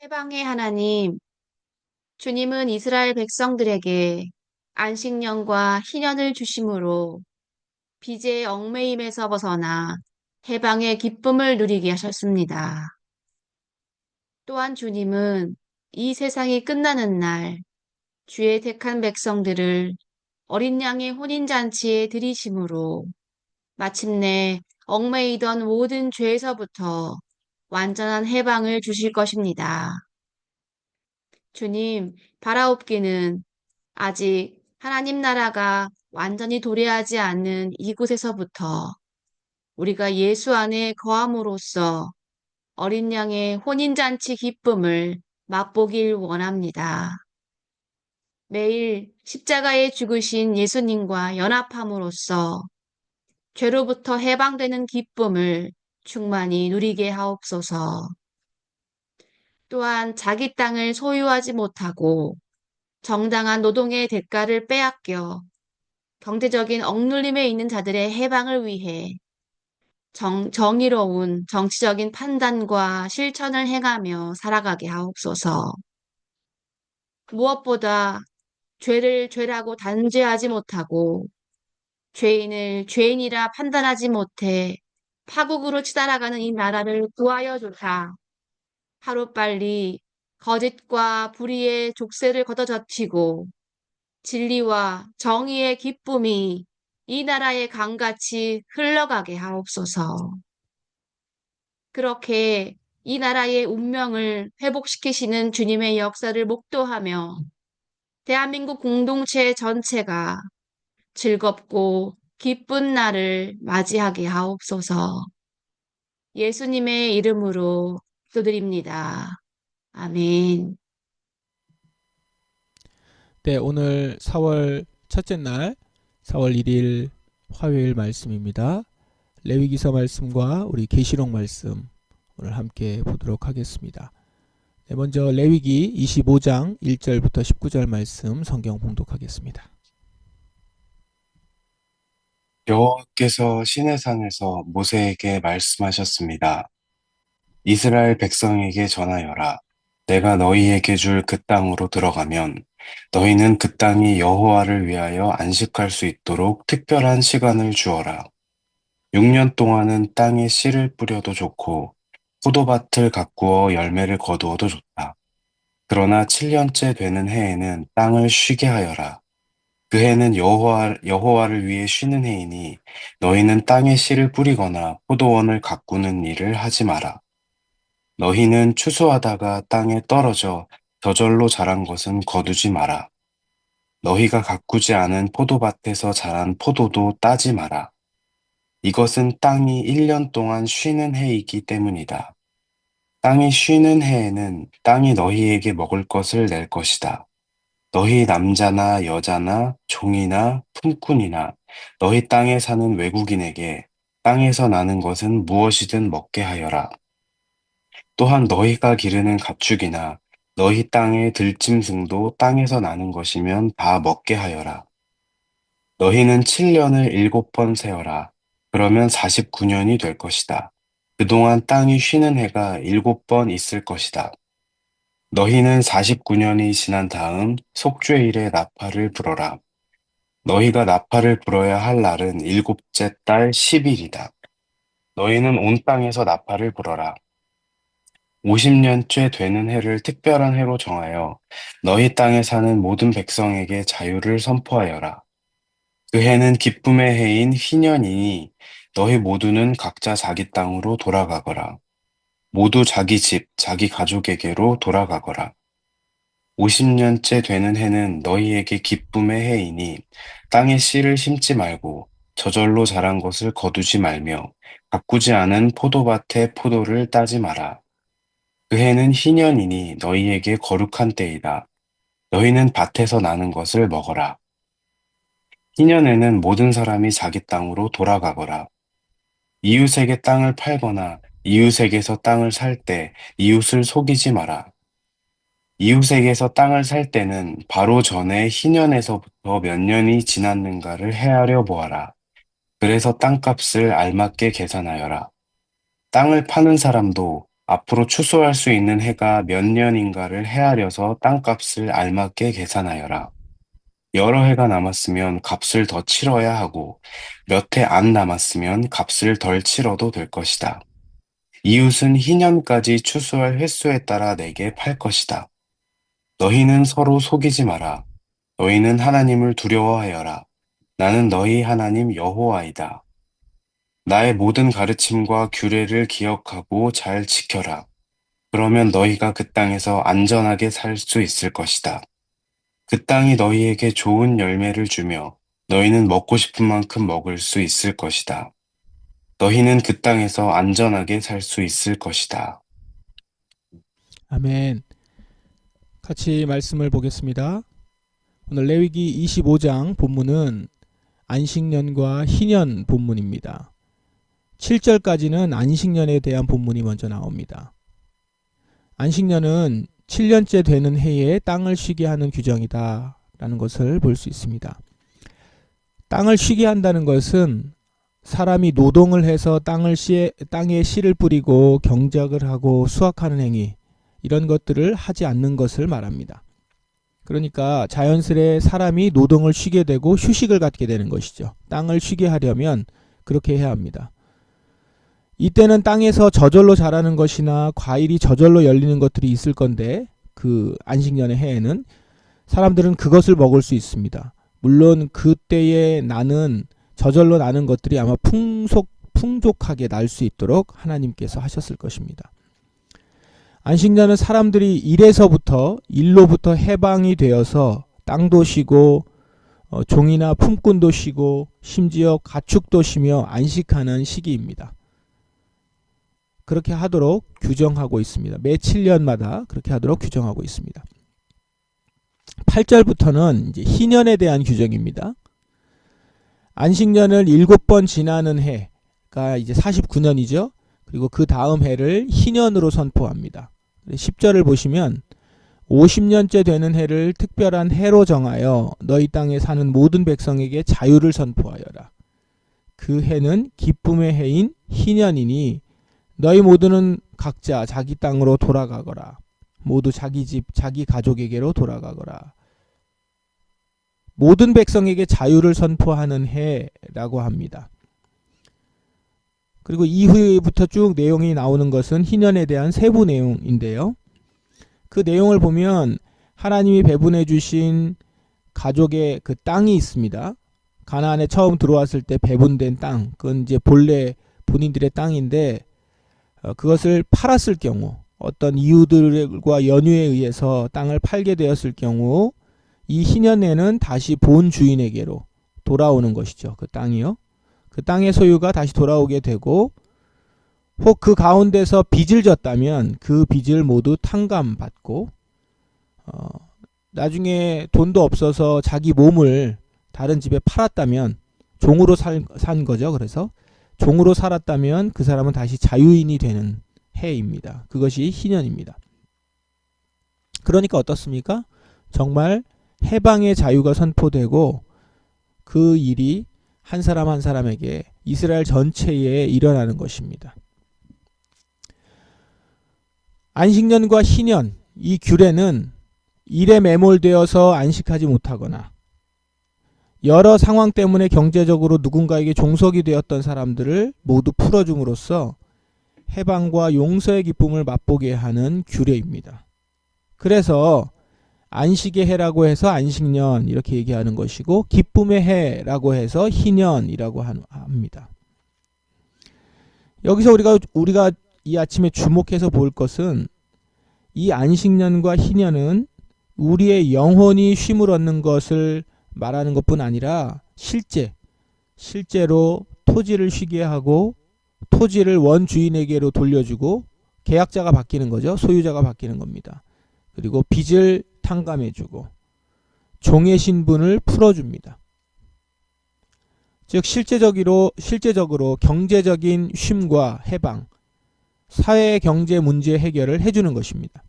해방의 하나님, 주님은 이스라엘 백성들에게 안식년과 희년을 주심으로 빚의 얽매임에서 벗어나 해방의 기쁨을 누리게 하셨습니다. 또한 주님은 이 세상이 끝나는 날 주의 택한 백성들을 어린 양의 혼인잔치에 들이심으로 마침내 얽매이던 모든 죄에서부터 완전한 해방을 주실 것입니다. 주님, 바라옵기는 아직 하나님 나라가 완전히 도래하지 않는 이곳에서부터 우리가 예수 안에 거함으로써 어린 양의 혼인잔치 기쁨을 맛보길 원합니다. 매일 십자가에 죽으신 예수님과 연합함으로써 죄로부터 해방되는 기쁨을 충만히 누리게 하옵소서. 또한 자기 땅을 소유하지 못하고 정당한 노동의 대가를 빼앗겨 경제적인 억눌림에 있는 자들의 해방을 위해 정의로운 정치적인 판단과 실천을 행하며 살아가게 하옵소서. 무엇보다 죄를 죄라고 단죄하지 못하고 죄인을 죄인이라 판단하지 못해 파국으로 치달아가는 이 나라를 구하여 주사 하루빨리 거짓과 불의의 족쇄를 걷어젖히고 진리와 정의의 기쁨이 이 나라에 강같이 흘러가게 하옵소서. 그렇게 이 나라의 운명을 회복시키시는 주님의 역사를 목도하며 대한민국 공동체 전체가 즐겁고 기쁜 날을 맞이하게 하옵소서. 예수님의 이름으로 기도드립니다. 아멘. 네, 오늘 4월 첫째 날, 4월 1일 화요일 말씀입니다. 레위기서 말씀과 우리 계시록 말씀 오늘 함께 보도록 하겠습니다. 네, 먼저 레위기 25장 1절부터 19절 말씀 성경 봉독하겠습니다. 여호와께서 시내산에서 모세에게 말씀하셨습니다. 이스라엘 백성에게 전하여라. 내가 너희에게 줄 그 땅으로 들어가면 너희는 그 땅이 여호와를 위하여 안식할 수 있도록 특별한 시간을 주어라. 6년 동안은 땅에 씨를 뿌려도 좋고 포도밭을 가꾸어 열매를 거두어도 좋다. 그러나 7년째 되는 해에는 땅을 쉬게 하여라. 그 해는 여호와를 위해 쉬는 해이니 너희는 땅에 씨를 뿌리거나 포도원을 가꾸는 일을 하지 마라. 너희는 추수하다가 땅에 떨어져 저절로 자란 것은 거두지 마라. 너희가 가꾸지 않은 포도밭에서 자란 포도도 따지 마라. 이것은 땅이 1년 동안 쉬는 해이기 때문이다. 땅이 쉬는 해에는 땅이 너희에게 먹을 것을 낼 것이다. 너희 남자나 여자나 종이나 품꾼이나 너희 땅에 사는 외국인에게 땅에서 나는 것은 무엇이든 먹게 하여라. 또한 너희가 기르는 가축이나 너희 땅의 들짐승도 땅에서 나는 것이면 다 먹게 하여라. 너희는 7년을 7번 세어라. 그러면 49년이 될 것이다. 그동안 땅이 쉬는 해가 7번 있을 것이다. 너희는 49년이 지난 다음 속죄일에 나팔을 불어라. 너희가 나팔을 불어야 할 날은 일곱째 달 10일이다. 너희는 온 땅에서 나팔을 불어라. 50년째 되는 해를 특별한 해로 정하여 너희 땅에 사는 모든 백성에게 자유를 선포하여라. 그 해는 기쁨의 해인 희년이니 너희 모두는 각자 자기 땅으로 돌아가거라. 모두 자기 집, 자기 가족에게로 돌아가거라. 50년째 되는 해는 너희에게 기쁨의 해이니 땅에 씨를 심지 말고 저절로 자란 것을 거두지 말며 가꾸지 않은 포도밭의 포도를 따지 마라. 그 해는 희년이니 너희에게 거룩한 때이다. 너희는 밭에서 나는 것을 먹어라. 희년에는 모든 사람이 자기 땅으로 돌아가거라. 이웃에게 땅을 팔거나 이웃에게서 땅을 살 때 이웃을 속이지 마라. 이웃에게서 땅을 살 때는 바로 전에 희년에서부터 몇 년이 지났는가를 헤아려 보아라. 그래서 땅값을 알맞게 계산하여라. 땅을 파는 사람도 앞으로 추수할 수 있는 해가 몇 년인가를 헤아려서 땅값을 알맞게 계산하여라. 여러 해가 남았으면 값을 더 치러야 하고 몇 해 안 남았으면 값을 덜 치러도 될 것이다. 이웃은 희년까지 추수할 횟수에 따라 내게 팔 것이다. 너희는 서로 속이지 마라. 너희는 하나님을 두려워하여라. 나는 너희 하나님 여호와이다. 나의 모든 가르침과 규례를 기억하고 잘 지켜라. 그러면 너희가 그 땅에서 안전하게 살 수 있을 것이다. 그 땅이 너희에게 좋은 열매를 주며 너희는 먹고 싶은 만큼 먹을 수 있을 것이다. 너희는 그 땅에서 안전하게 살 수 있을 것이다. 아멘. 같이 말씀을 보겠습니다. 오늘 레위기 25장 본문은 안식년과 희년 본문입니다. 7절까지는 안식년에 대한 본문이 먼저 나옵니다. 안식년은 7년째 되는 해에 땅을 쉬게 하는 규정이다 라는 것을 볼 수 있습니다. 땅을 쉬게 한다는 것은 사람이 노동을 해서 땅에 씨를 뿌리고 경작을 하고 수확하는 행위, 이런 것들을 하지 않는 것을 말합니다. 그러니까 자연스레 사람이 노동을 쉬게 되고 휴식을 갖게 되는 것이죠. 땅을 쉬게 하려면 그렇게 해야 합니다. 이때는 땅에서 저절로 자라는 것이나 과일이 저절로 열리는 것들이 있을 건데, 그 안식년의 해에는 사람들은 그것을 먹을 수 있습니다. 물론 그때에 저절로 나는 것들이 아마 풍족하게 날 수 있도록 하나님께서 하셨을 것입니다. 안식년은 사람들이 일로부터 해방이 되어서 땅도 쉬고 종이나 품꾼도 쉬고 심지어 가축도 쉬며 안식하는 시기입니다. 그렇게 하도록 규정하고 있습니다. 매 7년마다 그렇게 하도록 규정하고 있습니다. 8절부터는 이제 희년에 대한 규정입니다. 안식년을 7번 지나는 해가 이제 49년이죠. 그리고 그 다음 해를 희년으로 선포합니다. 10절을 보시면 50년째 되는 해를 특별한 해로 정하여 너희 땅에 사는 모든 백성에게 자유를 선포하여라. 그 해는 기쁨의 해인 희년이니 너희 모두는 각자 자기 땅으로 돌아가거라. 모두 자기 집, 자기 가족에게로 돌아가거라. 모든 백성에게 자유를 선포하는 해라고 합니다. 그리고 이후부터 쭉 내용이 나오는 것은 희년에 대한 세부 내용인데요. 그 내용을 보면 하나님이 배분해 주신 가족의 그 땅이 있습니다. 가나안에 처음 들어왔을 때 배분된 땅, 그건 이제 본래 본인들의 땅인데 그것을 팔았을 경우, 어떤 이유들과 연유에 의해서 땅을 팔게 되었을 경우 이 희년에는 다시 본 주인에게로 돌아오는 것이죠. 그 땅이요. 그 땅의 소유가 다시 돌아오게 되고, 혹 그 가운데서 빚을 졌다면 그 빚을 모두 탕감받고, 나중에 돈도 없어서 자기 몸을 다른 집에 팔았다면 종으로 산 거죠. 그래서 종으로 살았다면 그 사람은 다시 자유인이 되는 해입니다. 그것이 희년입니다. 그러니까 어떻습니까? 정말 해방의 자유가 선포되고 그 일이 한 사람 한 사람에게 이스라엘 전체에 일어나는 것입니다. 안식년과 희년, 이 규례는 일에 매몰되어서 안식하지 못하거나 여러 상황 때문에 경제적으로 누군가에게 종속이 되었던 사람들을 모두 풀어줌으로써 해방과 용서의 기쁨을 맛보게 하는 규례입니다. 그래서 안식의 해라고 해서 안식년 이렇게 얘기하는 것이고, 기쁨의 해라고 해서 희년이라고 합니다. 여기서 우리가 이 아침에 주목해서 볼 것은, 이 안식년과 희년은 우리의 영혼이 쉼을 얻는 것을 말하는 것뿐 아니라 실제로 토지를 쉬게 하고 토지를 원주인에게로 돌려주고 계약자가 바뀌는 거죠. 소유자가 바뀌는 겁니다. 그리고 빚을 탕감해주고 종의 신분을 풀어줍니다. 즉 실제적으로 경제적인 쉼과 해방, 사회 경제 문제 해결을 해주는 것입니다.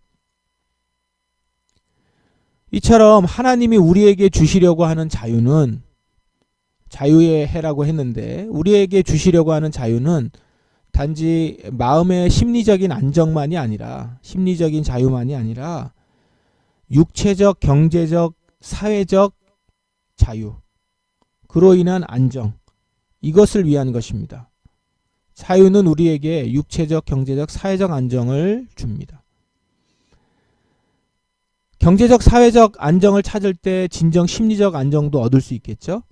이처럼 하나님이 우리에게 주시려고 하는 자유는, 자유의 해라고 했는데 우리에게 주시려고 하는 자유는 단지 마음의 심리적인 안정만이 아니라, 심리적인 자유만이 아니라 육체적, 경제적, 사회적 자유, 그로 인한 안정, 이것을 위한 것입니다. 자유는 우리에게 육체적, 경제적, 사회적 안정을 줍니다. 경제적, 사회적 안정을 찾을 때 진정 심리적 안정도 얻을 수 있겠죠?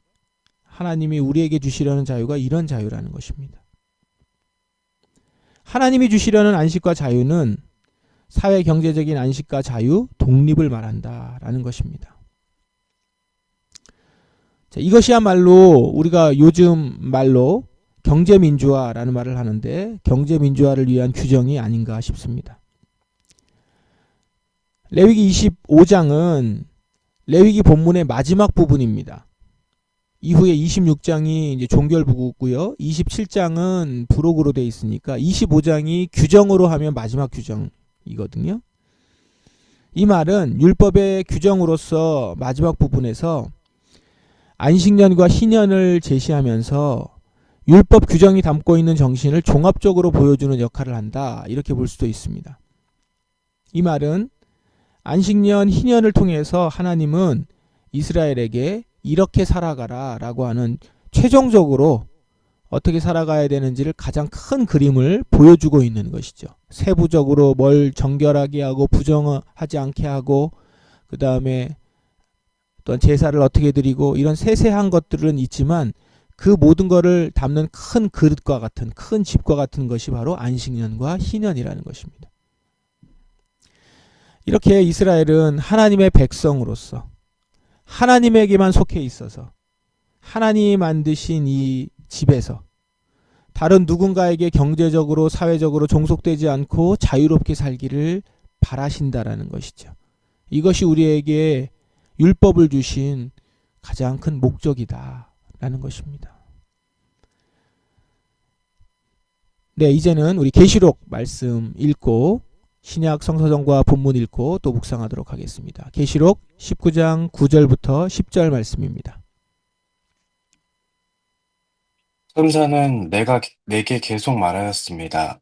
하나님이 우리에게 주시려는 자유가 이런 자유라는 것입니다. 하나님이 주시려는 안식과 자유는 사회 경제적인 안식과 자유, 독립을 말한다라는 것입니다. 자, 이것이야말로 우리가 요즘 말로 경제민주화라는 말을 하는데, 경제민주화를 위한 규정이 아닌가 싶습니다. 레위기 25장은 레위기 본문의 마지막 부분입니다. 이후에 26장이 이제 종결부고요. 27장은 부록으로 되어 있으니까 25장이 규정으로 하면 마지막 규정이거든요. 이 말은 율법의 규정으로서 마지막 부분에서 안식년과 희년을 제시하면서 율법 규정이 담고 있는 정신을 종합적으로 보여주는 역할을 한다, 이렇게 볼 수도 있습니다. 이 말은 안식년, 희년을 통해서 하나님은 이스라엘에게 이렇게 살아가라 라고 하는, 최종적으로 어떻게 살아가야 되는지를 가장 큰 그림을 보여주고 있는 것이죠. 세부적으로 뭘 정결하게 하고 부정하지 않게 하고, 그 다음에 또한 제사를 어떻게 드리고, 이런 세세한 것들은 있지만 그 모든 것을 담는 큰 그릇과 같은, 큰 집과 같은 것이 바로 안식년과 희년이라는 것입니다. 이렇게 이스라엘은 하나님의 백성으로서 하나님에게만 속해 있어서 하나님이 만드신 이 집에서 다른 누군가에게 경제적으로, 사회적으로 종속되지 않고 자유롭게 살기를 바라신다라는 것이죠. 이것이 우리에게 율법을 주신 가장 큰 목적이다라는 것입니다. 네, 이제는 우리 계시록 말씀 읽고 신약 성서정과 본문 읽고 또 묵상하도록 하겠습니다. 계시록 19장 9절부터 10절 말씀입니다. 천사는 내게 계속 말하였습니다.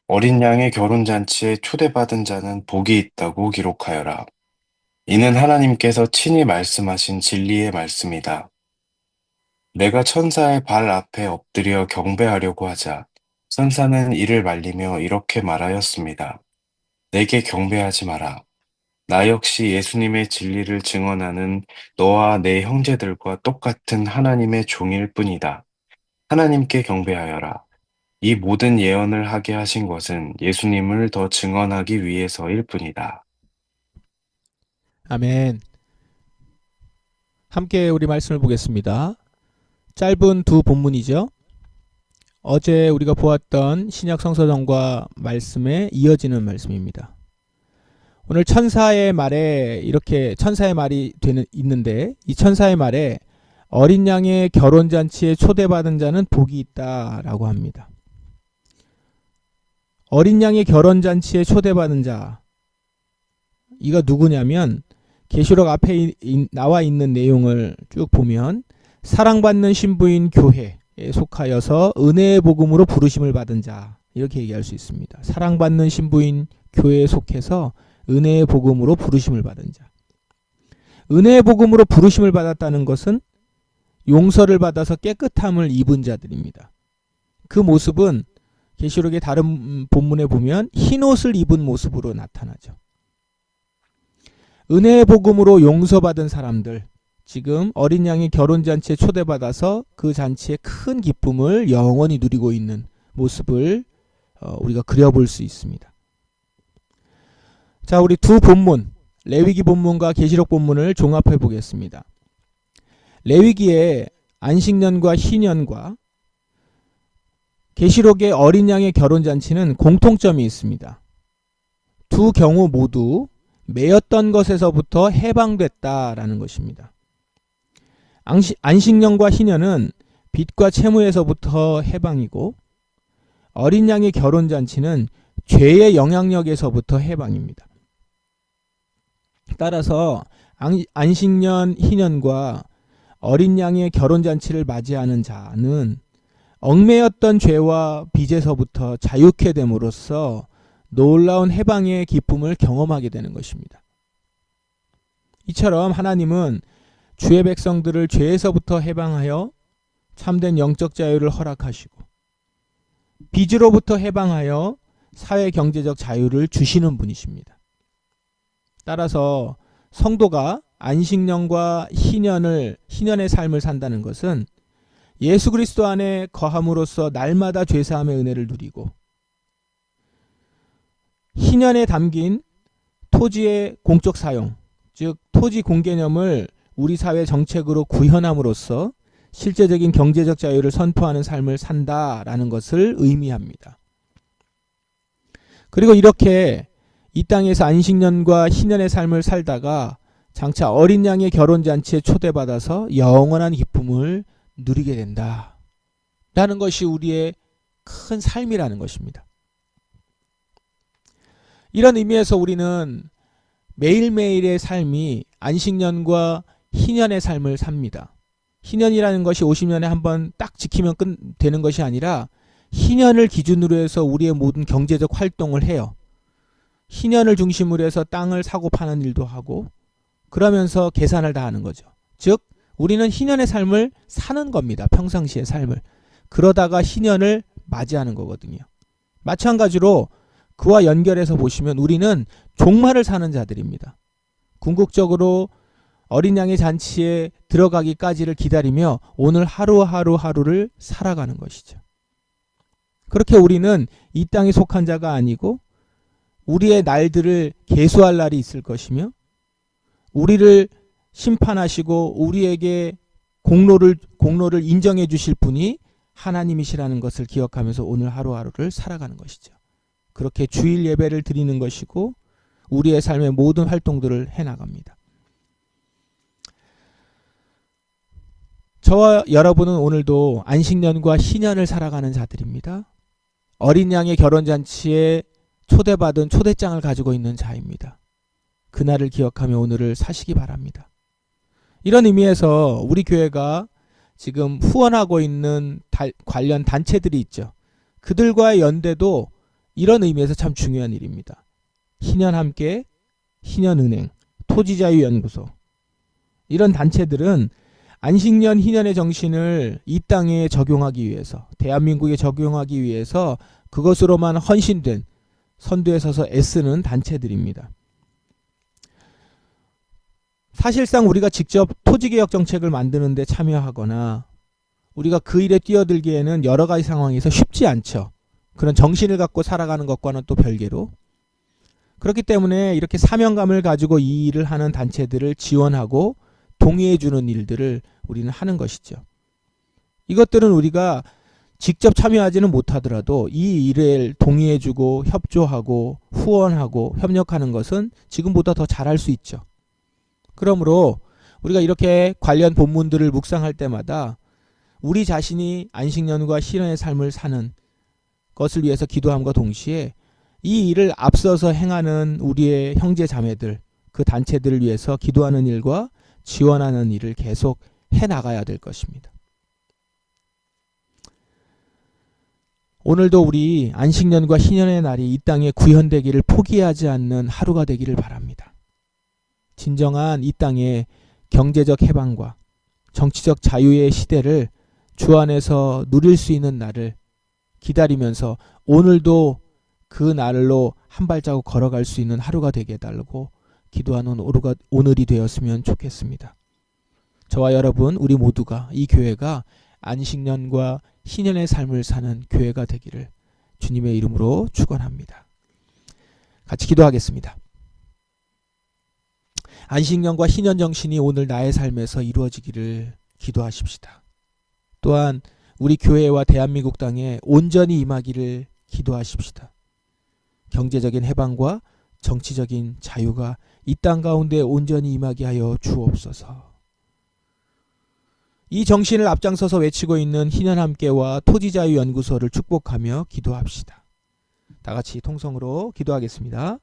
어린 양의 결혼잔치에 초대받은 자는 복이 있다고 기록하여라. 이는 하나님께서 친히 말씀하신 진리의 말씀이다. 내가 천사의 발 앞에 엎드려 경배하려고 하자 천사는 이를 말리며 이렇게 말하였습니다. 내게 경배하지 마라. 나 역시 예수님의 진리를 증언하는 너와 내 형제들과 똑같은 하나님의 종일 뿐이다. 하나님께 경배하여라. 이 모든 예언을 하게 하신 것은 예수님을 더 증언하기 위해서일 뿐이다. 아멘. 함께 우리 말씀을 보겠습니다. 짧은 두 본문이죠. 어제 우리가 보았던 신약 성서정과 말씀에 이어지는 말씀입니다. 오늘 천사의 말에 이렇게 천사의 말이 있는데, 이 천사의 말에 어린 양의 결혼잔치에 초대받은 자는 복이 있다라고 합니다. 어린 양의 결혼잔치에 초대받은 자, 이가 누구냐면 계시록 앞에 나와 있는 내용을 쭉 보면 사랑받는 신부인 교회에 속하여서 은혜의 복음으로 부르심을 받은 자, 이렇게 얘기할 수 있습니다. 사랑받는 신부인 교회에 속해서 은혜의 복음으로 부르심을 받은 자. 은혜의 복음으로 부르심을 받았다는 것은 용서를 받아서 깨끗함을 입은 자들입니다. 그 모습은 계시록의 다른 본문에 보면 흰옷을 입은 모습으로 나타나죠. 은혜의 복음으로 용서받은 사람들, 지금 어린 양의 결혼잔치에 초대받아서 그 잔치의 큰 기쁨을 영원히 누리고 있는 모습을 우리가 그려볼 수 있습니다. 자, 우리 두 본문, 레위기 본문과 계시록 본문을 종합해 보겠습니다. 레위기의 안식년과 희년과 계시록의 어린 양의 결혼잔치는 공통점이 있습니다. 두 경우 모두 매였던 것에서부터 해방됐다라는 것입니다. 안식년과 희년은 빚과 채무에서부터 해방이고, 어린 양의 결혼잔치는 죄의 영향력에서부터 해방입니다. 따라서 안식년, 희년과 어린 양의 결혼잔치를 맞이하는 자는 얽매였던 죄와 빚에서부터 자유케 됨으로써 놀라운 해방의 기쁨을 경험하게 되는 것입니다. 이처럼 하나님은 주의 백성들을 죄에서부터 해방하여 참된 영적 자유를 허락하시고 빚으로부터 해방하여 사회 경제적 자유를 주시는 분이십니다. 따라서 성도가 안식년과 희년의 삶을 산다는 것은 예수 그리스도 안에 거함으로써 날마다 죄사함의 은혜를 누리고 희년에 담긴 토지의 공적 사용, 즉 토지 공개념을 우리 사회 정책으로 구현함으로써 실제적인 경제적 자유를 선포하는 삶을 산다라는 것을 의미합니다. 그리고 이렇게 이 땅에서 안식년과 희년의 삶을 살다가 장차 어린 양의 결혼잔치에 초대받아서 영원한 기쁨을 누리게 된다 라는 것이 우리의 큰 삶이라는 것입니다. 이런 의미에서 우리는 매일매일의 삶이 안식년과 희년의 삶을 삽니다. 희년이라는 것이 50년에 한 번 딱 지키면 되는 것이 아니라 희년을 기준으로 해서 우리의 모든 경제적 활동을 해요. 희년을 중심으로 해서 땅을 사고 파는 일도 하고 그러면서 계산을 다 하는 거죠. 즉 우리는 희년의 삶을 사는 겁니다. 평상시의 삶을. 그러다가 희년을 맞이하는 거거든요. 마찬가지로 그와 연결해서 보시면 우리는 종말을 사는 자들입니다. 궁극적으로 어린 양의 잔치에 들어가기까지를 기다리며 오늘 하루를 살아가는 것이죠. 그렇게 우리는 이 땅에 속한 자가 아니고 우리의 날들을 계수할 날이 있을 것이며 우리를 심판하시고 우리에게 공로를 인정해 주실 분이 하나님이시라는 것을 기억하면서 오늘 하루를 살아가는 것이죠. 그렇게 주일 예배를 드리는 것이고 우리의 삶의 모든 활동들을 해나갑니다. 저와 여러분은 오늘도 안식년과 희년을 살아가는 자들입니다. 어린 양의 결혼잔치에 초대받은 초대장을 가지고 있는 자입니다. 그날을 기억하며 오늘을 사시기 바랍니다. 이런 의미에서 우리 교회가 지금 후원하고 있는 관련 단체들이 있죠. 그들과의 연대도 이런 의미에서 참 중요한 일입니다. 희년함께, 희년은행, 토지자유연구소 이런 단체들은 안식년 희년의 정신을 이 땅에 적용하기 위해서 대한민국에 적용하기 위해서 그것으로만 헌신된 선두에 서서 애쓰는 단체들입니다. 사실상 우리가 직접 토지개혁 정책을 만드는 데 참여하거나 우리가 그 일에 뛰어들기에는 여러 가지 상황에서 쉽지 않죠. 그런 정신을 갖고 살아가는 것과는 또 별개로. 그렇기 때문에 이렇게 사명감을 가지고 이 일을 하는 단체들을 지원하고 동의해 주는 일들을 우리는 하는 것이죠. 이것들은 우리가 직접 참여하지는 못하더라도 이 일을 동의해 주고 협조하고 후원하고 협력하는 것은 지금보다 더 잘할 수 있죠. 그러므로 우리가 이렇게 관련 본문들을 묵상할 때마다 우리 자신이 안식년과 희년의 삶을 사는 것을 위해서 기도함과 동시에 이 일을 앞서서 행하는 우리의 형제 자매들, 그 단체들을 위해서 기도하는 일과 지원하는 일을 계속 해나가야 될 것입니다. 오늘도 우리 안식년과 희년의 날이 이 땅에 구현되기를 포기하지 않는 하루가 되기를 바랍니다. 진정한 이 땅의 경제적 해방과 정치적 자유의 시대를 주 안에서 누릴 수 있는 날을 기다리면서 오늘도 그 날로 한 발자국 걸어갈 수 있는 하루가 되게 해달라고 기도하는 오늘이 되었으면 좋겠습니다. 저와 여러분 우리 모두가 이 교회가 안식년과 희년의 삶을 사는 교회가 되기를 주님의 이름으로 축원합니다. 같이 기도하겠습니다. 안식년과 희년 정신이 오늘 나의 삶에서 이루어지기를 기도하십시다. 또한 우리 교회와 대한민국 땅에 온전히 임하기를 기도하십시다. 경제적인 해방과 정치적인 자유가 이 땅 가운데 온전히 임하게 하여 주옵소서. 이 정신을 앞장서서 외치고 있는 희년함께와 토지자유연구소를 축복하며 기도합시다. 다 같이 통성으로 기도하겠습니다.